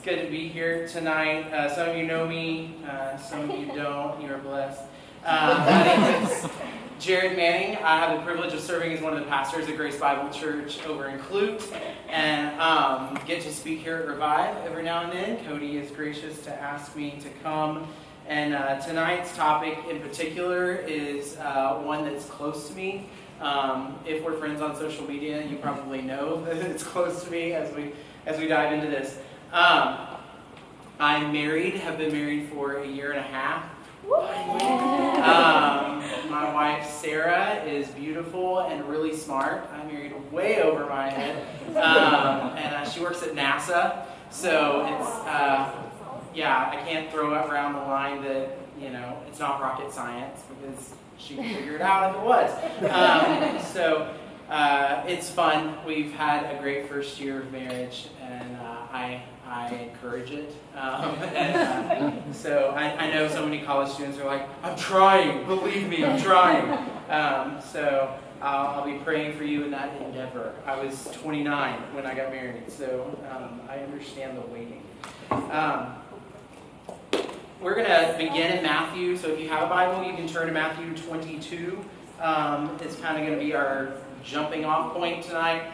good to be here tonight. Some of you know me, some of you don't. You are blessed. My name is Jarrod Manning. I have the privilege of serving as one of the pastors at Grace Bible Church over in Clute, and get to speak here at Revive every now and then. Cody is gracious to ask me to come. And tonight's topic in particular is one that's close to me. If we're friends on social media, you probably know that it's close to me as we dive into this. I'm married, have been married for a year and a half. My wife Sarah is beautiful and really smart. I'm married way over my head. And she works at NASA, so I can't throw it around the line that, it's not rocket science, because she could figure it out if it was. So it's fun. We've had a great first year of marriage, and I encourage it. So I know so many college students are like, I'm trying, believe me, I'm trying. So I'll be praying for you in that endeavor. I was 29 when I got married, so I understand the waiting. We're going to begin in Matthew, so if you have a Bible, you can turn to Matthew 22. It's kind of going to be our jumping off point tonight.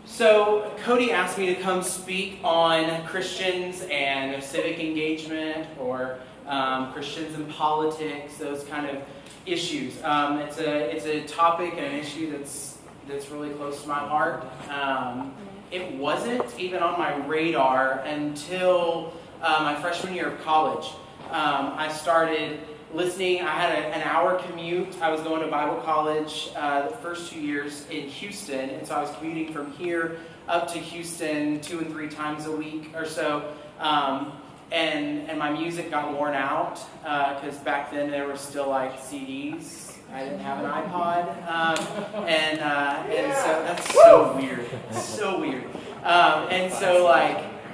So Cody asked me to come speak on Christians and civic engagement, or Christians and politics, those kind of issues. It's a topic and an issue that's really close to my heart. It wasn't even on my radar until my freshman year of college. I started listening. I had an hour commute. I was going to Bible college the first 2 years in Houston, and so I was commuting from here up to Houston 2 and 3 times a week or so. And my music got worn out because back then there were still like CDs. I didn't have an iPod, and so that's so weird, so weird. And so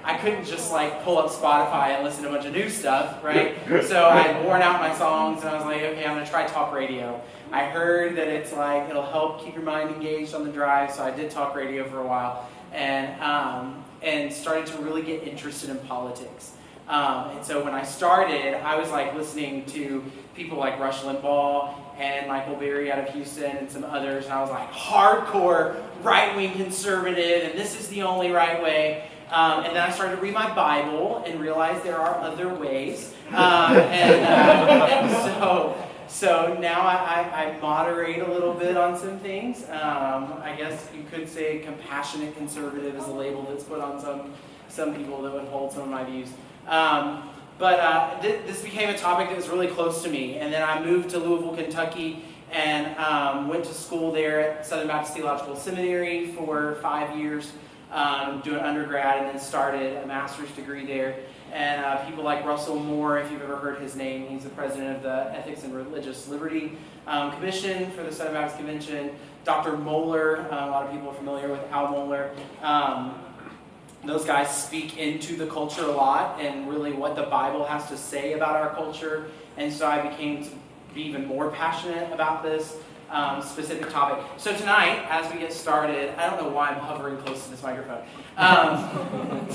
I couldn't just pull up Spotify and listen to a bunch of new stuff, right? So I had worn out my songs, and I was like, okay, I'm gonna try talk radio. I heard that it's it'll help keep your mind engaged on the drive, so I did talk radio for a while, and started to really get interested in politics. And so when I started, I was listening to people like Rush Limbaugh and Michael Berry out of Houston and some others, and I was like, hardcore right-wing conservative, and this is the only right way. And then I started to read my Bible and realized there are other ways. So now I moderate a little bit on some things. I guess you could say compassionate conservative is a label that's put on some people that would hold some of my views. But this became a topic that was really close to me. And then I moved to Louisville, Kentucky, and went to school there at Southern Baptist Theological Seminary for 5 years. Doing undergrad, and then started a master's degree there. And people like Russell Moore, if you've ever heard his name, he's the president of the Ethics and Religious Liberty Commission for the Southern Baptist Convention. Dr. Moeller, a lot of people are familiar with Al Moeller. Those guys speak into the culture a lot and really what the Bible has to say about our culture. And so I became to be even more passionate about this specific topic. So tonight, as we get started, I don't know why I'm hovering close to this microphone.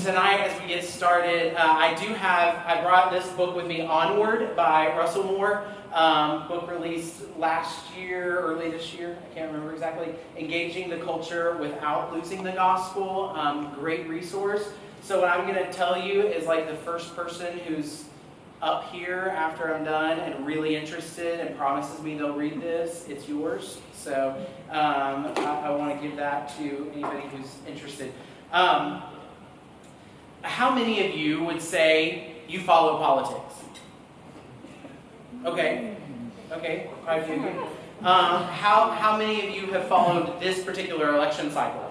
Tonight, as we get started, I brought this book with me, Onward, by Russell Moore. Book released last year, early this year, I can't remember exactly. Engaging the Culture Without Losing the Gospel. Great resource. So what I'm going to tell you is the first person who's up here after I'm done and really interested and promises me they'll read this, it's yours. So I want to give that to anybody who's interested. How many of you would say you follow politics? Okay, quite a few of you. How many of you have followed this particular election cycle?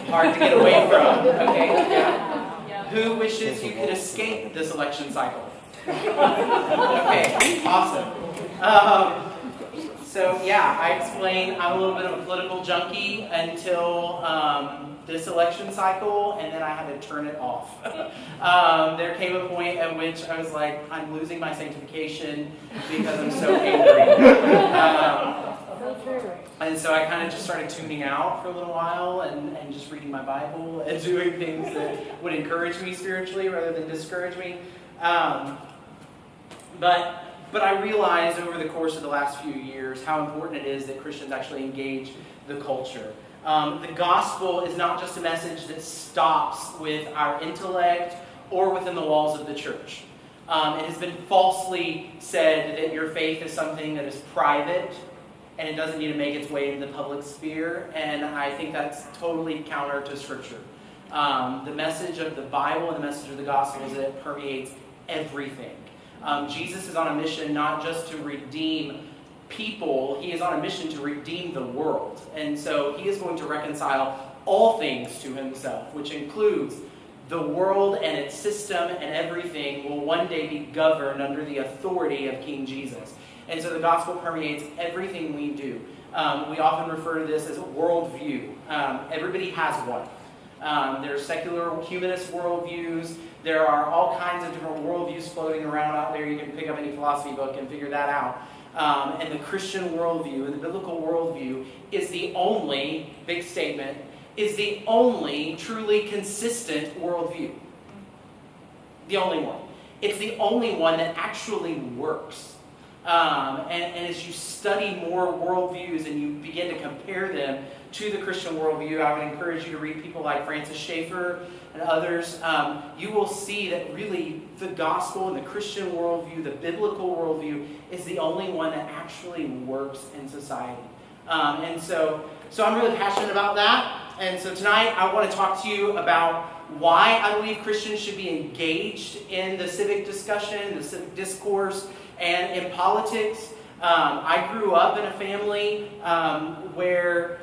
Hard to get away from. Okay, yeah. Who wishes you could escape this election cycle? Okay, awesome. So yeah, I explained I'm a little bit of a political junkie until this election cycle, and then I had to turn it off. There came a point at which I was like, I'm losing my sanctification because I'm so angry. And so I kind of just started tuning out for a little while and just reading my Bible and doing things that would encourage me spiritually rather than discourage me. But I realized over the course of the last few years how important it is that Christians actually engage the culture. The gospel is not just a message that stops with our intellect or within the walls of the church. It has been falsely said that your faith is something that is private and it doesn't need to make its way into the public sphere, and I think that's totally counter to Scripture. The message of the Bible and the message of the gospel is that it permeates everything. Jesus is on a mission not just to redeem people, he is on a mission to redeem the world. And so he is going to reconcile all things to himself, which includes the world and its system and everything will one day be governed under the authority of King Jesus. And so the gospel permeates everything we do. We often refer to this as a worldview. Everybody has one. There are secular humanist worldviews. There are all kinds of different worldviews floating around out there. You can pick up any philosophy book and figure that out. And the Christian worldview and the biblical worldview is the only, big statement, is the only truly consistent worldview. The only one. It's the only one that actually works. And as you study more worldviews and you begin to compare them to the Christian worldview, I would encourage you to read people like Francis Schaeffer and others. You will see that really the gospel and the Christian worldview, the biblical worldview, is the only one that actually works in society. And so I'm really passionate about that. And so tonight I want to talk to you about why I believe Christians should be engaged in the civic discussion, the civic discourse, and in politics. I grew up in a family where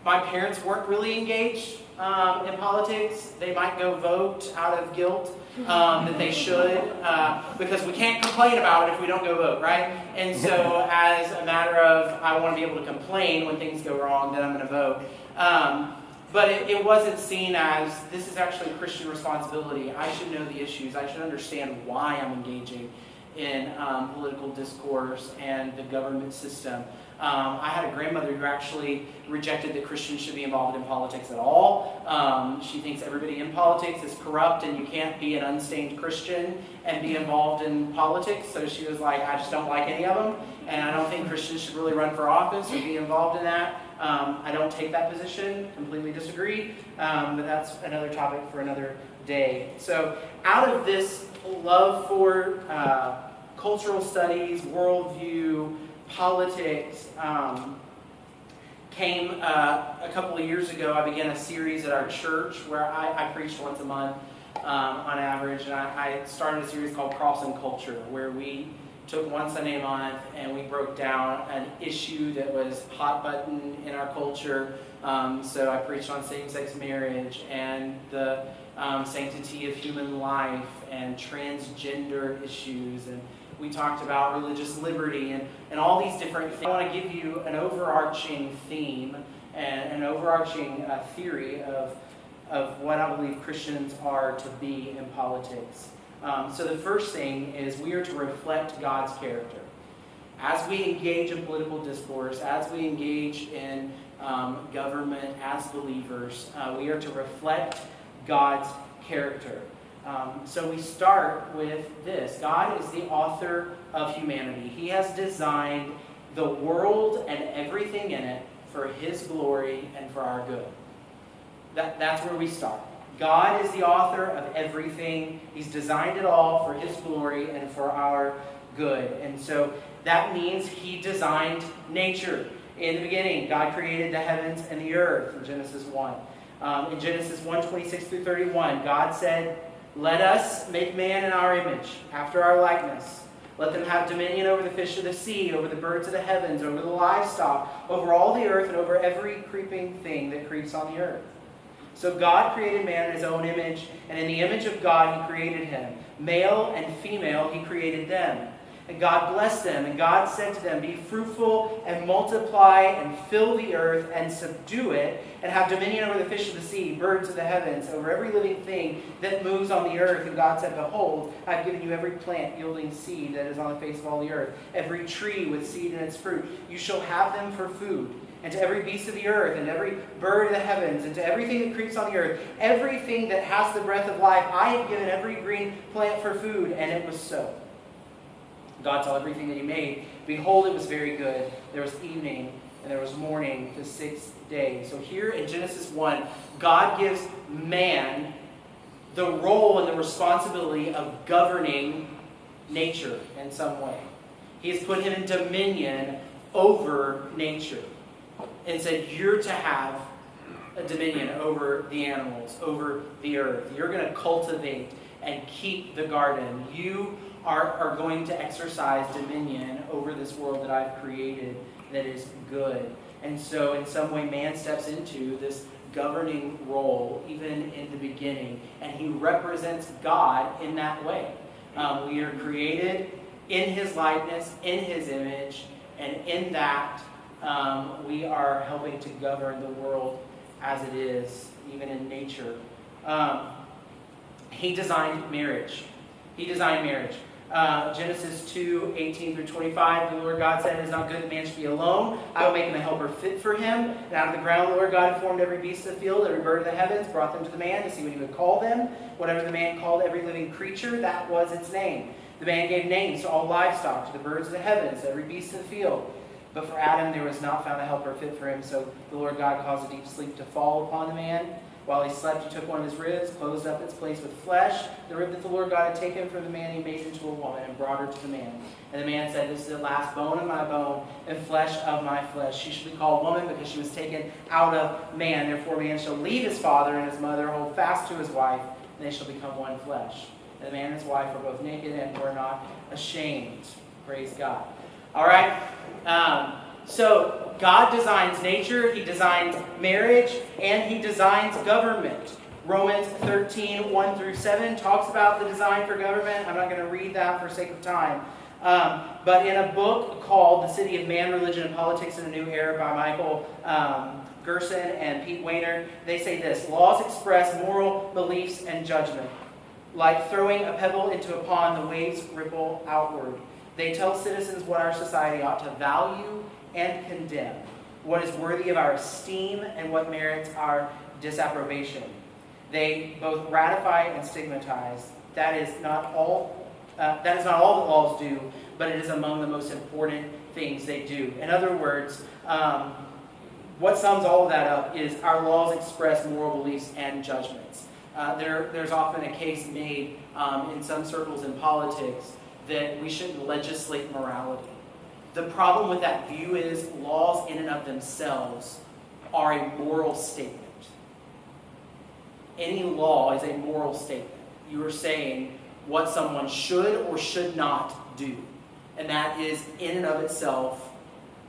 my parents weren't really engaged in politics. They might go vote out of guilt that they should, because we can't complain about it if we don't go vote, right? And so as a matter of, I want to be able to complain when things go wrong, then I'm going to vote. But it wasn't seen as, this is actually a Christian responsibility. I should know the issues. I should understand why I'm engaging in political discourse and the government system. I had a grandmother who actually rejected that Christians should be involved in politics at all. She thinks everybody in politics is corrupt and you can't be an unstained Christian and be involved in politics. So she was like, I just don't like any of them, and I don't think Christians should really run for office or be involved in that. I don't take that position, completely disagree, but that's another topic for another day. So out of this love for cultural studies, worldview, politics, came a couple of years ago. I began a series at our church where I preached once a month on average, and I started a series called Cross and Culture, where we took one Sunday a month and we broke down an issue that was hot button in our culture. So I preached on same-sex marriage and the sanctity of human life and transgender issues, and we talked about religious liberty and all these different things. I want to give you an overarching theme and an overarching theory of what I believe Christians are to be in politics. So the first thing is we are to reflect God's character. As we engage in political discourse, as we engage in government as believers, we are to reflect God's character. So we start with this. God is the author of humanity. He has designed the world and everything in it for His glory and for our good. That's where we start. God is the author of everything. He's designed it all for His glory and for our good. And so that means He designed nature. In the beginning, God created the heavens and the earth in Genesis 1. In Genesis 1:26-31, God said, "Let us make man in our image, after our likeness. Let them have dominion over the fish of the sea, over the birds of the heavens, over the livestock, over all the earth, and over every creeping thing that creeps on the earth." So God created man in His own image, and in the image of God He created him. Male and female He created them. And God blessed them, and God said to them, "Be fruitful and multiply and fill the earth and subdue it, and have dominion over the fish of the sea, birds of the heavens, over every living thing that moves on the earth. And God said, behold, I have given you every plant yielding seed that is on the face of all the earth, every tree with seed in its fruit. You shall have them for food. And to every beast of the earth, and every bird of the heavens, and to everything that creeps on the earth, everything that has the breath of life, I have given every green plant for food. And it was so. God saw everything that he made. Behold, it was very good. There was evening, and there was morning, the sixth day. So here in Genesis 1, God gives man the role and the responsibility of governing nature in some way. He has put him in dominion over nature, and said, you're to have a dominion over the animals, over the earth. You're going to cultivate and keep the garden. You are going to exercise dominion over this world that I've created that is good. And so in some way, man steps into this governing role, even in the beginning, and he represents God in that way. We are created in his likeness, in his image, and in that, we are helping to govern the world as it is, even in nature. He designed marriage. Genesis 2, 18 through 25, the Lord God said, it is not good that man should be alone. I will make him a helper fit for him. And out of the ground the Lord God formed every beast of the field, every bird of the heavens, brought them to the man to see what he would call them. Whatever the man called every living creature, that was its name. The man gave names to all livestock, to the birds of the heavens, to every beast of the field. But for Adam there was not found a helper fit for him, so the Lord God caused a deep sleep to fall upon the man. While he slept, he took one of his ribs, closed up its place with flesh. The rib that the Lord God had taken from the man, he made into a woman and brought her to the man. And the man said, this is the last bone of my bone and flesh of my flesh. She should be called woman because she was taken out of man. Therefore man shall leave his father and his mother, hold fast to his wife, and they shall become one flesh. And the man and his wife were both naked and were not ashamed. Praise God. All right. So God designs nature, he designs marriage, and he designs government. Romans 13, 1 through 7 talks about the design for government. I'm not going to read that for sake of time. But in a book called The City of Man, Religion and Politics in a New Era by Michael Gerson and Pete Weiner, they say this: laws express moral beliefs and judgment. Like throwing a pebble into a pond, the waves ripple outward. They tell citizens what our society ought to value and condemn, what is worthy of our esteem and what merits our disapprobation. They both ratify and stigmatize. That is not all that laws do, but it is among the most important things they do. In other words, what sums all of that up is our laws express moral beliefs and judgments. There's often a case made in some circles in politics that we shouldn't legislate morality. The problem with that view is laws in and of themselves are a moral statement. Any law is a moral statement. You are saying what someone should or should not do. And that is in and of itself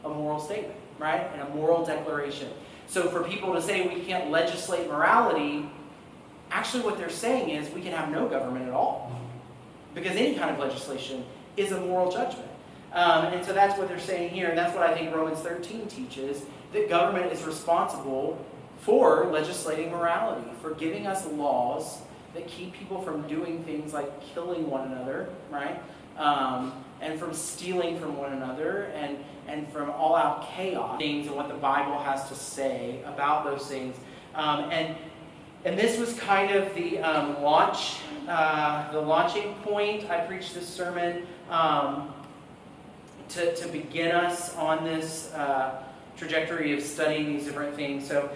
a moral statement, right? And a moral declaration. So for people to say we can't legislate morality, actually what they're saying is we can have no government at all. Because any kind of legislation is a moral judgment. And so that's what they're saying here, and that's what I think Romans 13 teaches, that government is responsible for legislating morality, for giving us laws that keep people from doing things like killing one another, right? And from stealing from one another, and from all-out chaos, things and what the Bible has to say about those things. And this was kind of the launching point. I preached this sermon to begin us on this trajectory of studying these different things. So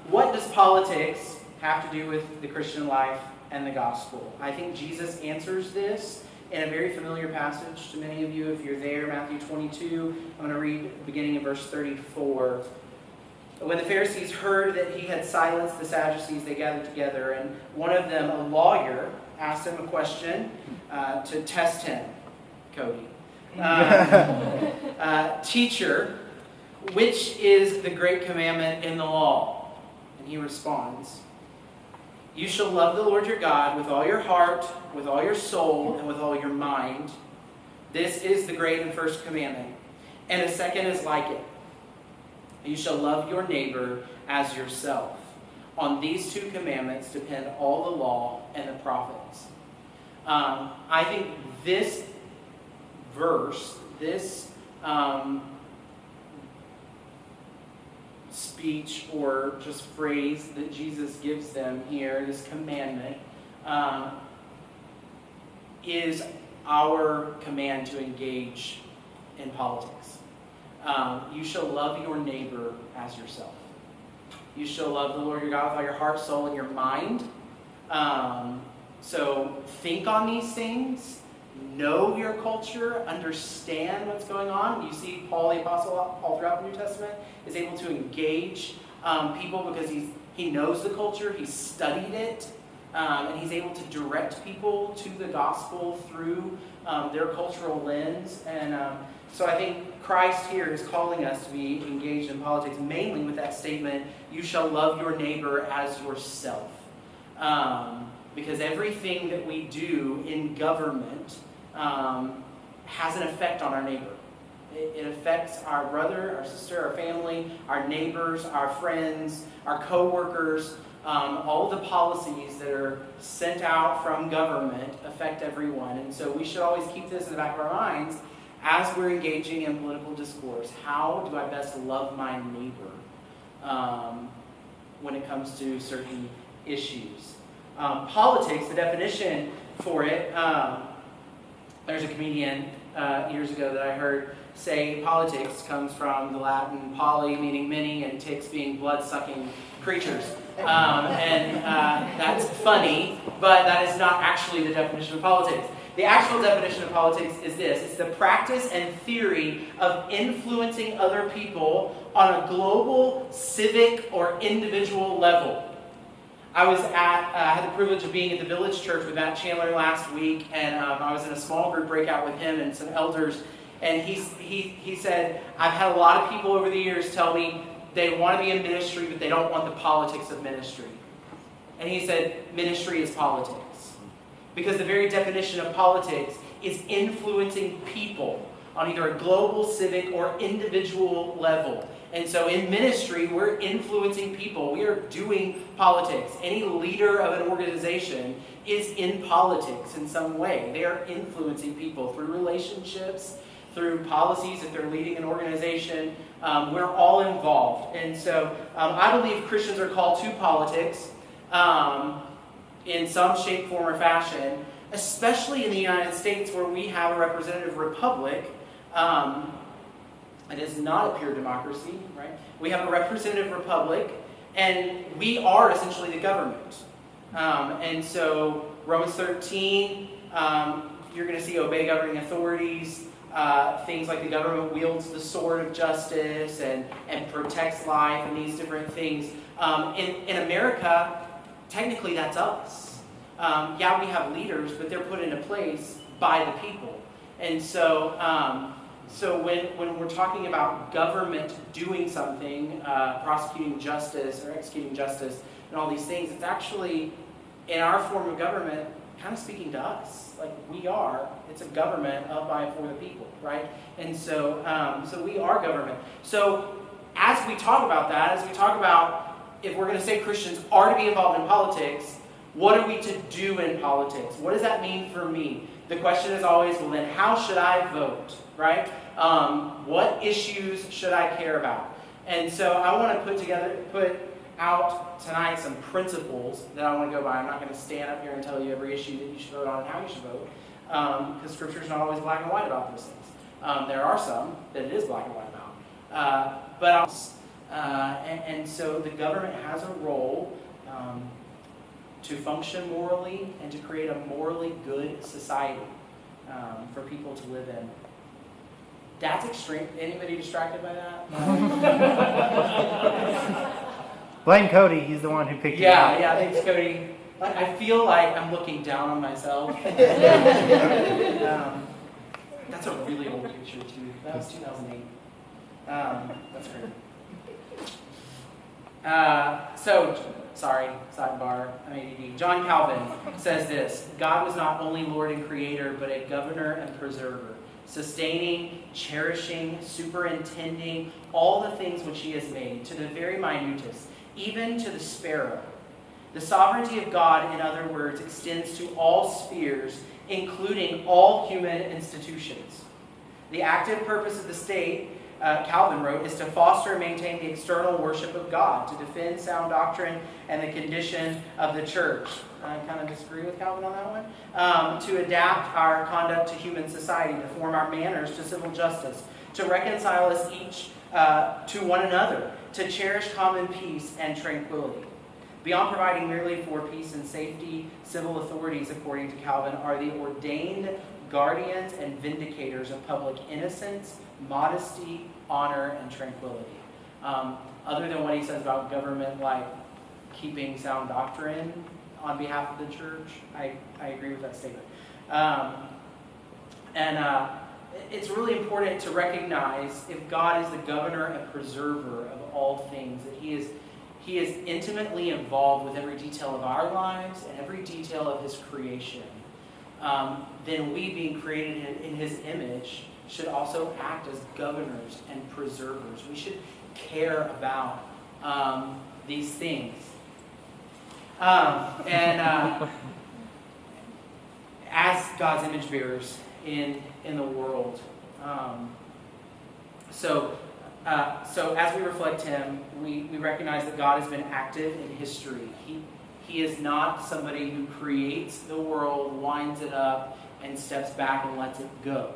what does politics have to do with the Christian life and the gospel? I think Jesus answers this in a very familiar passage to many of you. If you're there, Matthew 22, I'm going to read beginning in verse 34. When the Pharisees heard that he had silenced the Sadducees, they gathered together, and one of them, a lawyer, asked him a question to test him. Cody. Teacher, which is the great commandment in the law? And he responds, you shall love the Lord your God with all your heart, with all your soul, and with all your mind. This is the great and first commandment. And a second is like it. You shall love your neighbor as yourself. On these two commandments depend all the law and the prophets. I think this verse, this speech or just phrase that Jesus gives them here, this commandment, is our command to engage in politics. You shall love your neighbor as yourself. You shall love the Lord your God with all your heart, soul, and your mind. So think on these things. Know your culture. Understand what's going on. You see Paul the Apostle all throughout the New Testament is able to engage people because he knows the culture. He's studied it. And he's able to direct people to the gospel through their cultural lens. And so I think Christ here is calling us to be engaged in politics, mainly with that statement, you shall love your neighbor as yourself. Because everything that we do in government has an effect on our neighbor. It affects our brother, our sister, our family, our neighbors, our friends, our co-workers. All the policies that are sent out from government affect everyone. And so we should always keep this in the back of our minds as we're engaging in political discourse. How do I best love my neighbor when it comes to certain issues? Politics, the definition for it, there's a comedian years ago that I heard say politics comes from the Latin poly, meaning many, and ticks being blood-sucking creatures. And that's funny, but that is not actually the definition of politics. The actual definition of politics is this. It's the practice and theory of influencing other people on a global, civic, or individual level. I had the privilege of being at the Village Church with Matt Chandler last week, and I was in a small group breakout with him and some elders, and he said, I've had a lot of people over the years tell me they want to be in ministry, but they don't want the politics of ministry. And he said, ministry is politics. Because the very definition of politics is influencing people on either a global, civic, or individual level. And so in ministry, we're influencing people. We are doing politics. Any leader of an organization is in politics in some way. They are influencing people through relationships, through policies. If they're leading an organization, we're all involved. And so I believe Christians are called to politics in some shape, form, or fashion, especially in the United States where we have a representative republic. It is not a pure democracy, right? We have a representative republic, and we are essentially the government. And so Romans 13, you're going to see obey governing authorities, things like the government wields the sword of justice and protects life and these different things. In America, technically that's us. Yeah, we have leaders, but they're put into place by the people. And so when we're talking about government doing something, prosecuting justice or executing justice and all these things, it's actually, in our form of government, kind of speaking to us. Like it's a government of, by, and for the people, right? And so we are government. So as we talk about that, as we talk about if we're going to say Christians are to be involved in politics, what are we to do in politics? What does that mean for me? The question is always, well then, how should I vote, right? What issues should I care about? And so I want to put out tonight some principles that I want to go by. I'm not going to stand up here and tell you every issue that you should vote on and how you should vote, because Scripture is not always black and white about those things. There are some that it is black and white about. And so the government has a role to function morally and to create a morally good society for people to live in. That's extreme. Anybody distracted by that? Blame Cody. He's the one who picked it up. Yeah, thanks, Cody. I feel like I'm looking down on myself. That's a really old picture, too. That was 2008. That's great. Sorry, sidebar, I'm ADD. John Calvin says this: God was not only Lord and Creator, but a governor and preserver. sustaining, cherishing, superintending all the things which he has made, to the very minutest, even to the sparrow. The sovereignty of God, in other words, extends to all spheres, including all human institutions. The active purpose of the state, Calvin wrote, is to foster and maintain the external worship of God, to defend sound doctrine and the condition of the church. I kind of disagree with Calvin on that one. To adapt our conduct to human society, to form our manners to civil justice, to reconcile us each to one another, to cherish common peace and tranquility. Beyond providing merely for peace and safety, civil authorities, according to Calvin, are the ordained guardians and vindicators of public innocence, modesty, honor, and tranquility. Other than what he says about government, like keeping sound doctrine on behalf of the church, I agree with that statement. It's really important to recognize, if God is the governor and preserver of all things, that He is intimately involved with every detail of our lives and every detail of His creation. Then we, being created in His image, should also act as governors and preservers. We should care about these things. As God's image bearers in the world. So as we reflect Him, we recognize that God has been active in history. He is not somebody who creates the world, winds it up, and steps back and lets it go.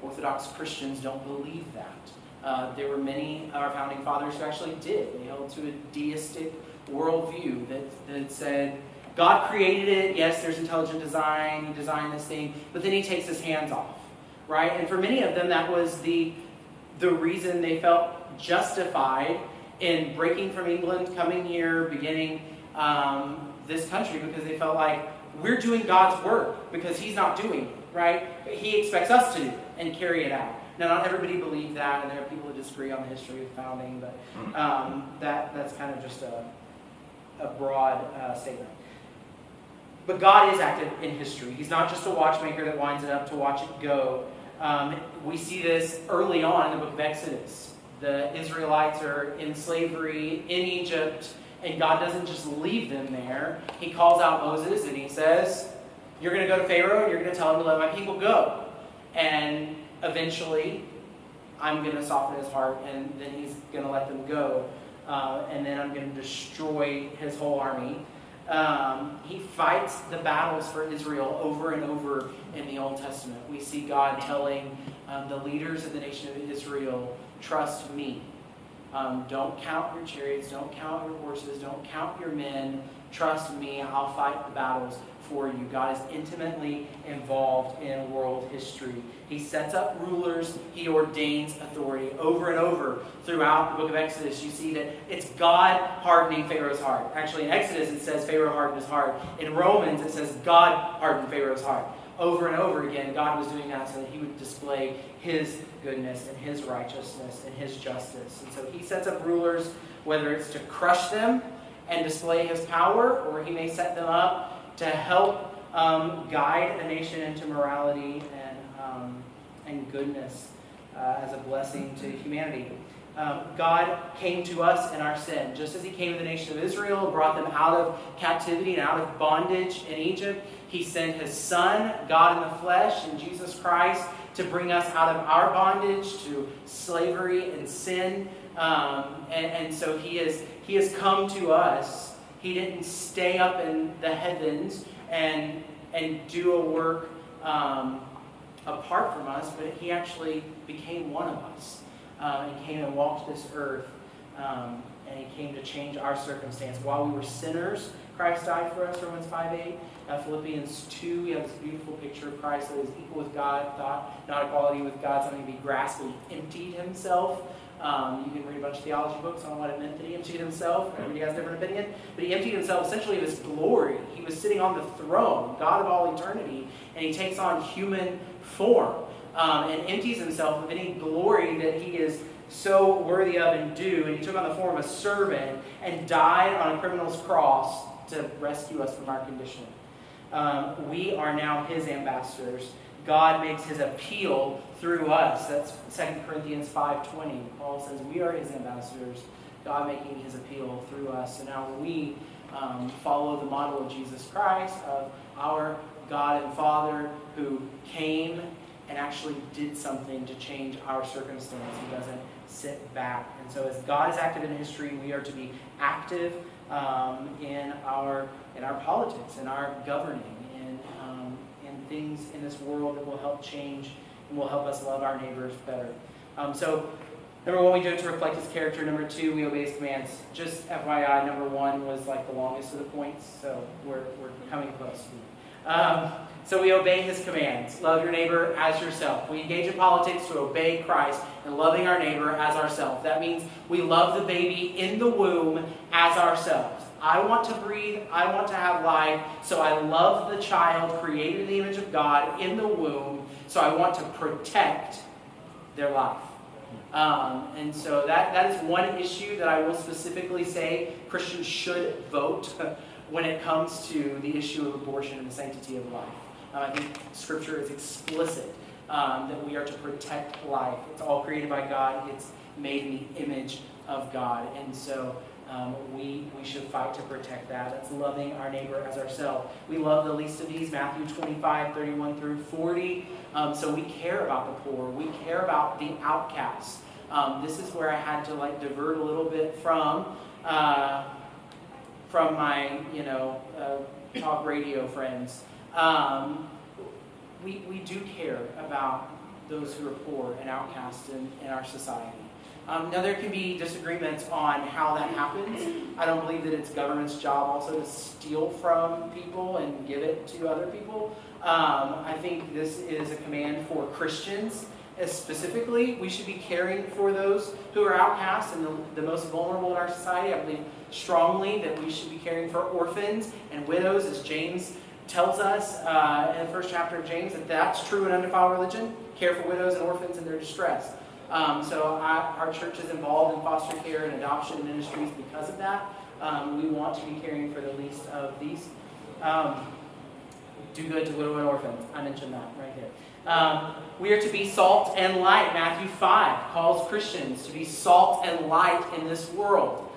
Orthodox Christians don't believe that. There were many of our founding fathers who actually did. They held to a deistic worldview that said, God created it, yes, there's intelligent design, He designed this thing, but then He takes His hands off, right? And for many of them, that was the reason they felt justified in breaking from England, coming here, beginning this country, because they felt like we're doing God's work because He's not doing it, right? He expects us to do it and carry it out. Now, not everybody believed that, and there are people who disagree on the history of founding, but that's kind of just a broad statement. But God is active in history. He's not just a watchmaker that winds it up to watch it go. We see this early on in the book of Exodus. The Israelites are in slavery in Egypt, and God doesn't just leave them there. He calls out Moses and He says, you're going to go to Pharaoh and you're going to tell him to let my people go. And eventually, I'm going to soften his heart, and then He's going to let them go. And then I'm going to destroy his whole army. He fights the battles for Israel over and over in the Old Testament. We see God telling the leaders of the nation of Israel, trust me. Don't count your chariots, don't count your horses, don't count your men. Trust me, I'll fight the battles for you. God is intimately involved in world history. He sets up rulers, He ordains authority. Over and over throughout the book of Exodus, you see that it's God hardening Pharaoh's heart. Actually, in Exodus it says Pharaoh hardened his heart. In Romans it says God hardened Pharaoh's heart. Over and over again, God was doing that so that He would display His goodness and His righteousness and His justice. And so He sets up rulers, whether it's to crush them and display His power, or He may set them up to help guide a nation into morality and goodness as a blessing to humanity. God came to us in our sin. Just as He came to the nation of Israel and brought them out of captivity and out of bondage in Egypt, He sent His Son, God in the flesh, in Jesus Christ, to bring us out of our bondage to slavery and sin. And so He has come to us. He didn't stay up in the heavens and do a work apart from us, but He actually became one of us. And came and walked this earth, and He came to change our circumstance. While we were sinners, Christ died for us, Romans 5:8. Philippians 2, we have this beautiful picture of Christ that is equal with God, thought not equality with God something to be grasped. He emptied Himself. You can read a bunch of theology books on what it meant that He emptied Himself. Everybody has a different opinion. But He emptied Himself essentially of His glory. He was sitting on the throne, God of all eternity, and He takes on human form. And empties Himself of any glory that He is so worthy of and due. And He took on the form of a servant and died on a criminal's cross to rescue us from our condition. We are now His ambassadors. God makes his appeal through us. That's 2 Corinthians 5:20. Paul says we are his ambassadors, God making his appeal through us. So now when we follow the model of Jesus Christ, of our God and Father who came and actually did something to change our circumstance. He doesn't sit back. And so as God is active in history, we are to be active in our politics, in our governing, in things in this world that will help change and will help us love our neighbors better. So number one, we do it to reflect his character. Number two, we obey his commands. Just FYI, number one was like the longest of the points, so we're coming close. So we obey his commands. Love your neighbor as yourself. We engage in politics to obey Christ and loving our neighbor as ourselves. That means we love the baby in the womb as ourselves. I want to breathe. I want to have life. So I love the child created in the image of God in the womb. So I want to protect their life. And so that is one issue that I will specifically say Christians should vote when it comes to the issue of abortion and the sanctity of life. I think Scripture is explicit that we are to protect life. It's all created by God. It's made in the image of God. And so we should fight to protect that. That's loving our neighbor as ourselves. We love the least of these, Matthew 25:31 through 40. So we care about the poor. We care about the outcasts. This is where I had to divert a little bit from my talk radio friends. We do care about those who are poor and outcast in our society. Now there can be disagreements on how that happens. I don't believe that it's government's job also to steal from people and give it to other people. I think this is a command for Christians. Specifically, we should be caring for those who are outcast and the most vulnerable in our society. I believe strongly that we should be caring for orphans and widows, as James tells us in the first chapter of James, that that's true in undefiled religion. Care for widows and orphans in their distress. So our church is involved in foster care and adoption ministries because of that. We want to be caring for the least of these. Do good to widow and orphans. I mentioned that right there. We are to be salt and light. Matthew 5 calls Christians to be salt and light in this world.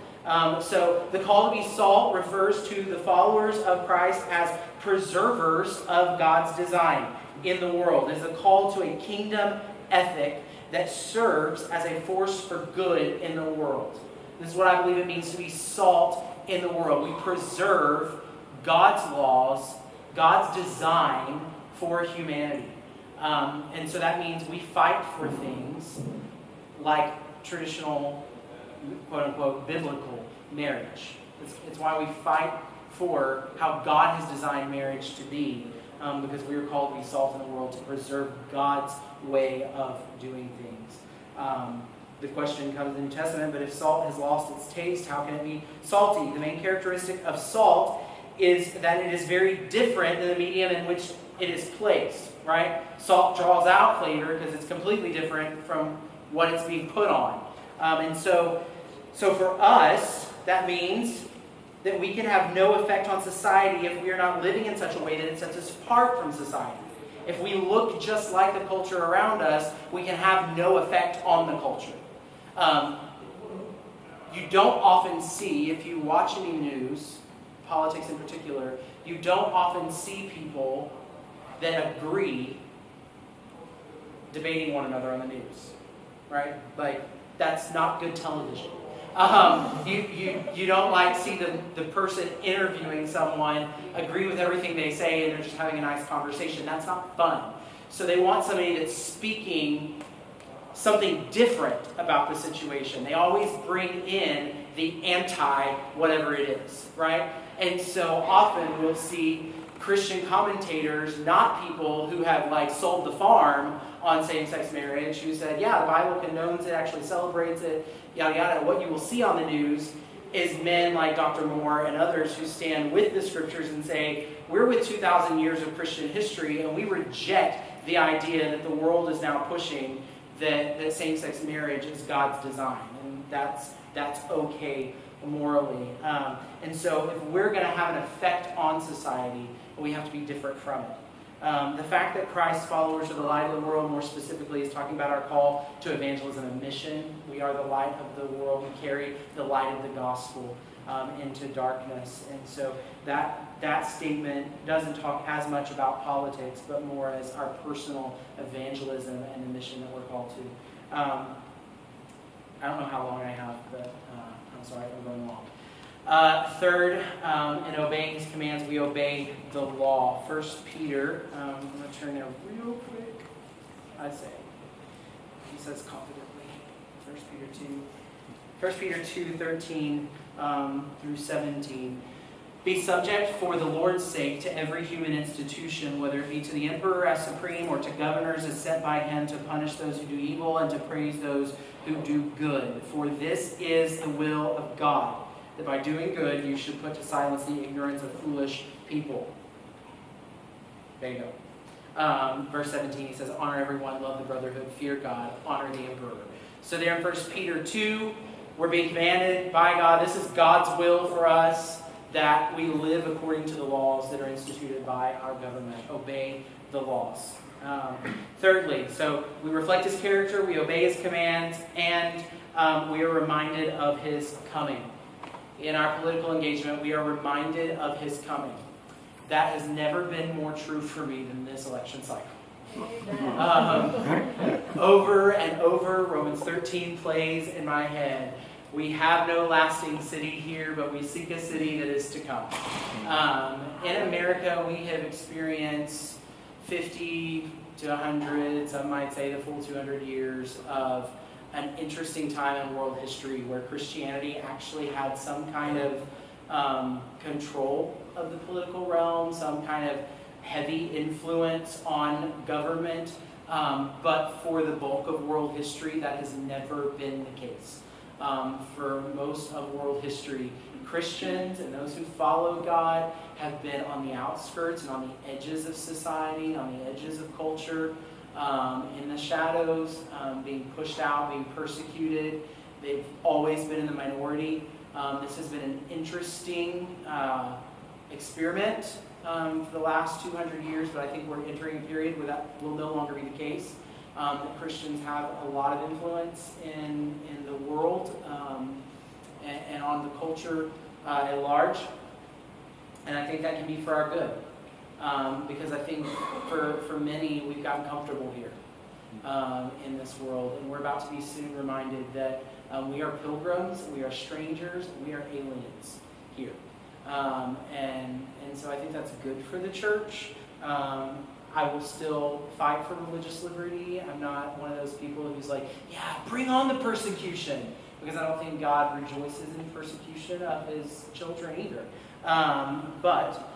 So the call to be salt refers to the followers of Christ as preservers of God's design in the world. It is a call to a kingdom ethic that serves as a force for good in the world. This is what I believe it means to be salt in the world. We preserve God's laws, God's design for humanity. And so that means we fight for things like traditional, quote-unquote, biblical marriage. It's why we fight for how God has designed marriage to be, because we are called to be salt in the world, to preserve God's way of doing things. The question comes in the New Testament, but if salt has lost its taste, how can it be salty? The main characteristic of salt is that it is very different than the medium in which it is placed, right? Salt draws out flavor because it's completely different from what it's being put on. And so for us, that means that we can have no effect on society if we are not living in such a way that it sets us apart from society. If we look just like the culture around us, we can have no effect on the culture. You don't often see, if you watch any news, politics in particular, you don't often see people that agree debating one another on the news, right? That's not good television. You don't see the person interviewing someone agree with everything they say and they're just having a nice conversation. That's not fun. So they want somebody that's speaking something different about the situation. They always bring in the anti-whatever it is, right? And so often we'll see Christian commentators, not people who have sold the farm on same-sex marriage, who said, yeah, the Bible condones it, actually celebrates it, yada yada. What you will see on the news is men like Dr. Moore and others who stand with the scriptures and say, we're with 2,000 years of Christian history and we reject the idea that the world is now pushing that same-sex marriage is God's design. And that's okay morally. And so if we're going to have an effect on society, we have to be different from it. The fact that Christ's followers are the light of the world, more specifically, is talking about our call to evangelism and mission. We are the light of the world. We carry the light of the gospel into darkness. And so that statement doesn't talk as much about politics, but more as our personal evangelism and the mission that we're called to. I don't know how long I have, but I'm sorry, I'm going long. Third, in obeying his commands, we obey the law. 1 Peter, I'm going to turn there real quick. I say, he says confidently. 1 Peter 2, 13 through 17. Be subject for the Lord's sake to every human institution, whether it be to the emperor as supreme or to governors as set by him to punish those who do evil and to praise those who do good. For this is the will of God, that by doing good you should put to silence the ignorance of foolish people. There you go. Verse 17, he says, honor everyone, love the brotherhood, fear God, honor the emperor. So there in 1 Peter 2, we're being commanded by God. This is God's will for us, that we live according to the laws that are instituted by our government. Obey the laws. Thirdly, so we reflect his character, we obey his commands, and we are reminded of his coming. In our political engagement, we are reminded of his coming. That has never been more true for me than this election cycle. Over and over, Romans 13 plays in my head. We have no lasting city here, but we seek a city that is to come. In America, we have experienced 50 to 100, some might say the full 200 years of an interesting time in world history where Christianity actually had some kind of control of the political realm, some kind of heavy influence on government. But for the bulk of world history, that has never been the case. For most of world history, Christians and those who follow God have been on the outskirts and on the edges of society, on the edges of culture, in the shadows, being pushed out, being persecuted. They've always been in the minority. This has been an interesting experiment for the last 200 years, but I think we're entering a period where that will no longer be the case. That Christians have a lot of influence in the world and on the culture at large. And I think that can be for our good. Because I think for many, we've gotten comfortable here in this world. And we're about to be soon reminded that we are pilgrims, we are strangers, we are aliens here. And so I think that's good for the church. I will still fight for religious liberty. I'm not one of those people who's like, yeah, bring on the persecution. Because I don't think God rejoices in persecution of his children either. But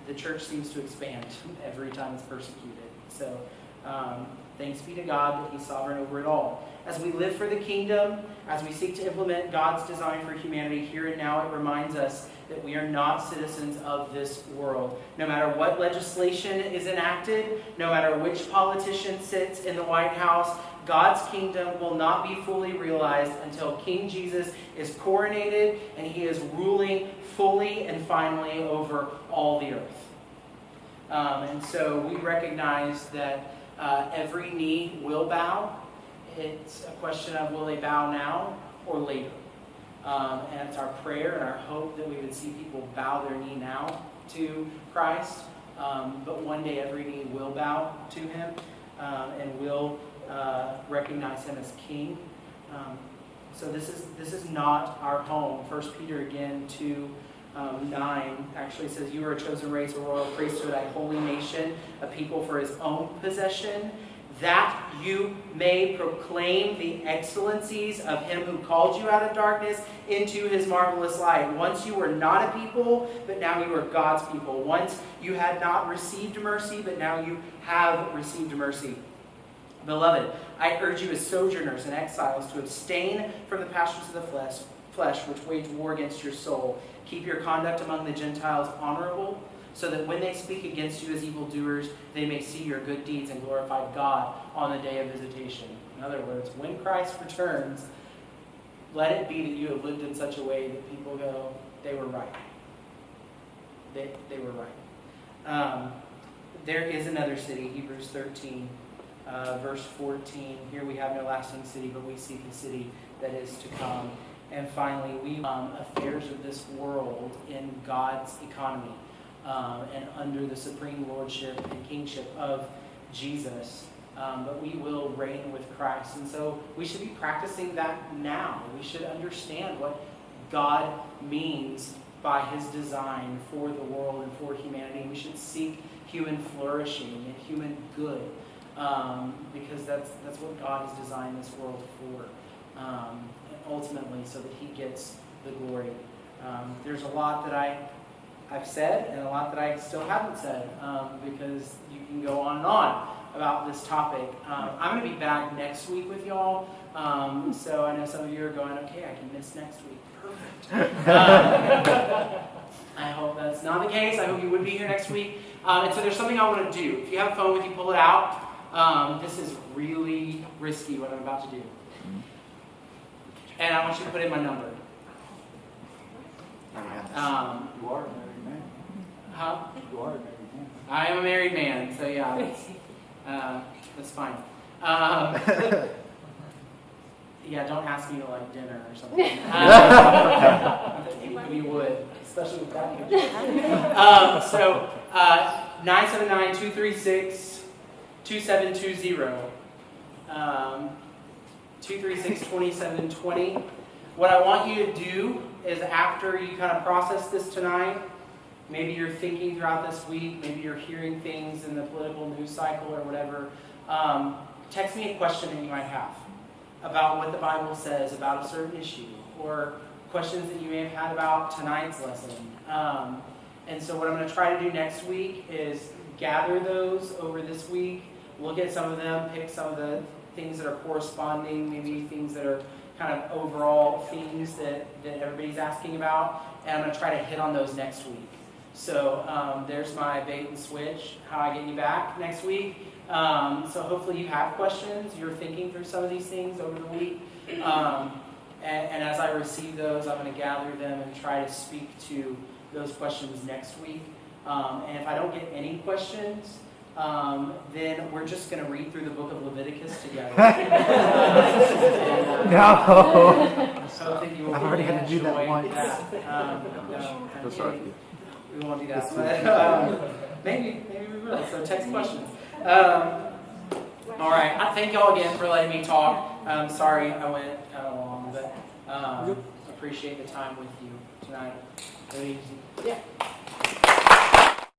the church seems to expand every time it's persecuted. So thanks be to God that he's sovereign over it all. As we live for the kingdom, as we seek to implement God's design for humanity here and now, it reminds us that we are not citizens of this world. No matter what legislation is enacted, no matter which politician sits in the White House, God's kingdom will not be fully realized until King Jesus is coronated and he is ruling fully and finally over all the earth. And so we recognize that every knee will bow. It's a question of will they bow now or later. And it's our prayer and our hope that we would see people bow their knee now to Christ. But one day every knee will bow to him and will recognize him as King. So this is not our home. 1 Peter again 2:9 actually says, you are a chosen race, a royal priesthood, a holy nation, a people for his own possession, that you may proclaim the excellencies of him who called you out of darkness into his marvelous light. Once you were not a people, but now you are God's people. Once you had not received mercy, but now you have received mercy. Beloved, I urge you as sojourners and exiles to abstain from the passions of the flesh which wage war against your soul. Keep your conduct among the Gentiles honorable, so that when they speak against you as evildoers, they may see your good deeds and glorify God on the day of visitation. In other words, when Christ returns, let it be that you have lived in such a way that people go, they were right. They were right. there is another city, Hebrews 13, verse 14. Here we have no lasting city, but we seek the city that is to come. And finally, we affairs of this world in God's economy and under the supreme lordship and kingship of Jesus. But we will reign with Christ. And so we should be practicing that now. We should understand what God means by his design for the world and for humanity. We should seek human flourishing and human good because that's what God has designed this world for. And ultimately so that he gets the glory. There's a lot that I've said and a lot that I still haven't said because you can go on and on about this topic. I'm going to be back next week with y'all. So I know some of you are going, okay, I can miss next week. Perfect. I hope that's not the case. I hope you would be here next week. And so there's something I want to do. If you have a phone with you, pull it out. This is really risky what I'm about to do. And I want you to put in my number. You are a married man. Huh? You are a married man. I am a married man, so yeah, that's fine. Yeah, don't ask me to like dinner or something. You would, especially with that age. So 979-236-2720. 236-2720. What I want you to do is after you kind of process this tonight, maybe you're thinking throughout this week, maybe you're hearing things in the political news cycle or whatever, text me a question that you might have about what the Bible says about a certain issue or questions that you may have had about tonight's lesson. And so what I'm going to try to do next week is gather those over this week, look at some of them, pick some of the things that are corresponding, maybe things that are kind of overall themes that everybody's asking about, and I'm going to try to hit on those next week. So there's my bait and switch, how I get you back next week. So hopefully you have questions, you're thinking through some of these things over the week, and as I receive those, I'm going to gather them and try to speak to those questions next week. And if I don't get any questions, then we're just going to read through the book of Leviticus together. No. So I think you will I've already had to do that enjoy once. No, That's sorry for you. we won't do that. But, maybe we will. So text questions. All right. I thank y'all again for letting me talk. Sorry I went kind of long, but appreciate the time with you tonight. Very easy. Yeah.